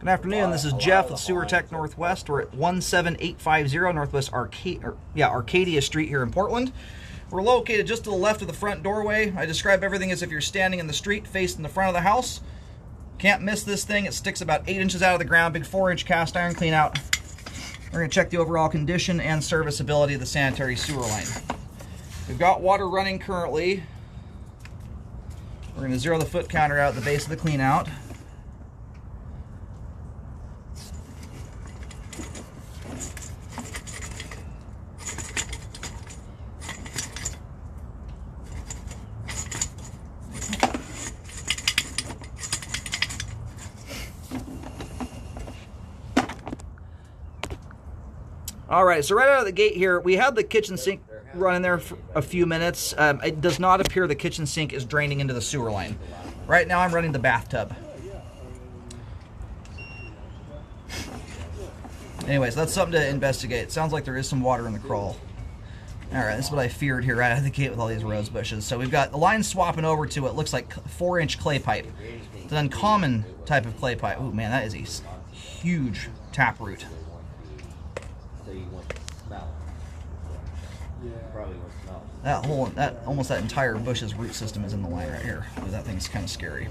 Good afternoon. This is Jeff with Sewer Tech Northwest. We're at 17850 Northwest Arcadia Street here in Portland. We're located just to the left of the front doorway. I describe everything as if you're standing in the street facing the front of the house. Can't miss this thing. It sticks about 8 inches out of the ground. Big 4-inch cast iron clean out. We're going to check the overall condition and serviceability of the sanitary sewer line. We've got water running currently. We're going to zero the foot counter out at the base of the clean out. All right, so right out of the gate here, we had the kitchen sink running there for a few minutes. It does not appear the kitchen sink is draining into the sewer line. Right now I'm running the bathtub. Anyways, that's something to investigate. It sounds like there is some water in the crawl. All right, this is what I feared here right out of the gate with all these rose bushes. So we've got the line swapping over to what looks like 4-inch clay pipe. It's an uncommon type of clay pipe. Oh man, that is a huge taproot. Almost that entire bush's root system is in the line right here. Ooh, that thing's kind of scary.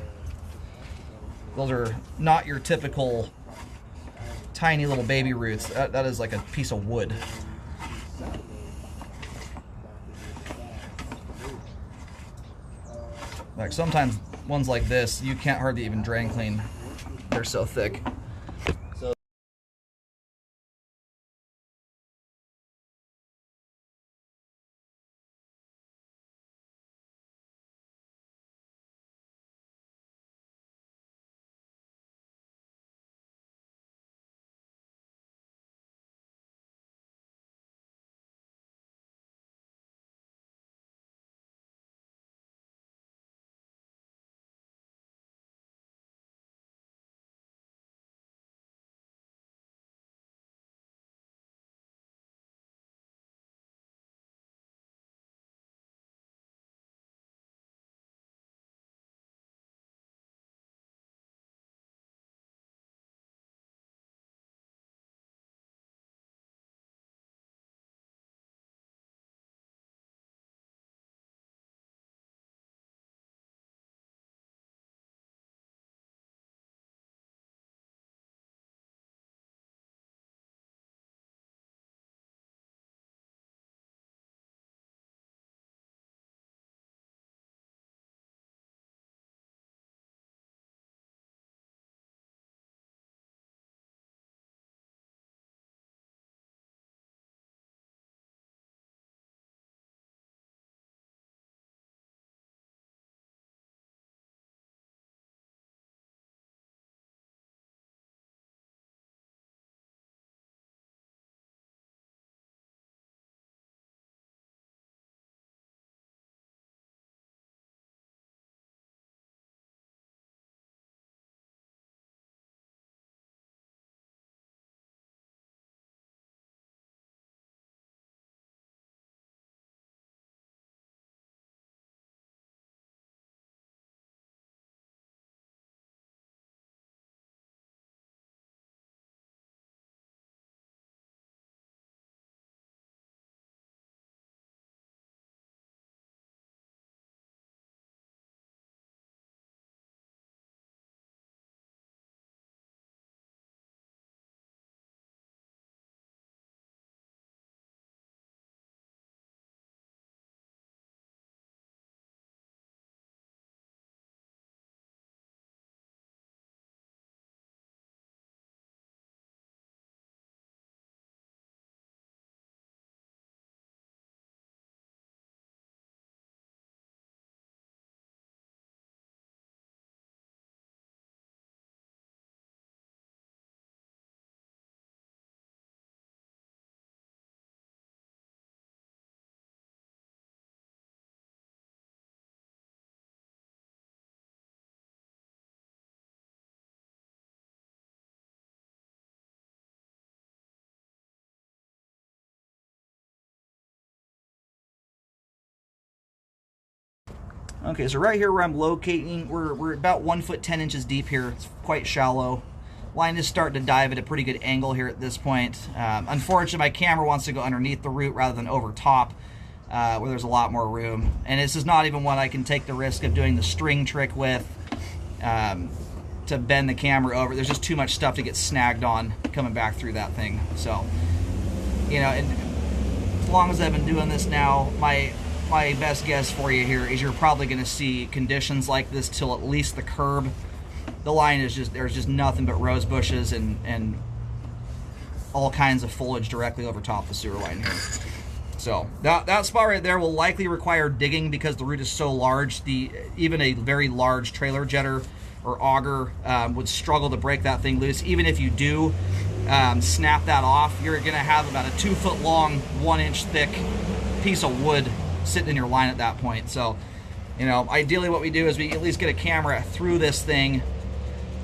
Those are not your typical tiny little baby roots. That is like a piece of wood. Like sometimes ones like this, you can't hardly even drain clean. They're so thick. Okay, so right here where I'm locating, we're about 1 foot 10 inches deep here. It's quite shallow. Line is starting to dive at a pretty good angle here at this point. Unfortunately, my camera wants to go underneath the root rather than over top, where there's a lot more room. And this is not even one I can take the risk of doing the string trick with, to bend the camera over. There's just too much stuff to get snagged on coming back through that thing. So, you know, and as long as I've been doing this now, my best guess for you here is you're probably going to see conditions like this till at least the curb. The line is just, there's just nothing but rose bushes and all kinds of foliage directly over top the sewer line here. So that spot right there will likely require digging because the root is so large. Even a very large trailer jetter or auger would struggle to break that thing loose. Even if you do snap that off, you're going to have about a 2 foot long, 1 inch thick piece of wood sitting in your line at that point. So, you know, ideally what we do is we at least get a camera through this thing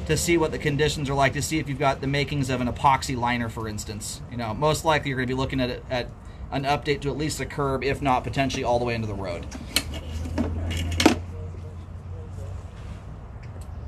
to see what the conditions are like, to see if you've got the makings of an epoxy liner, for instance. You know, most likely you're going to be looking at an update to at least the curb, if not potentially all the way into the road.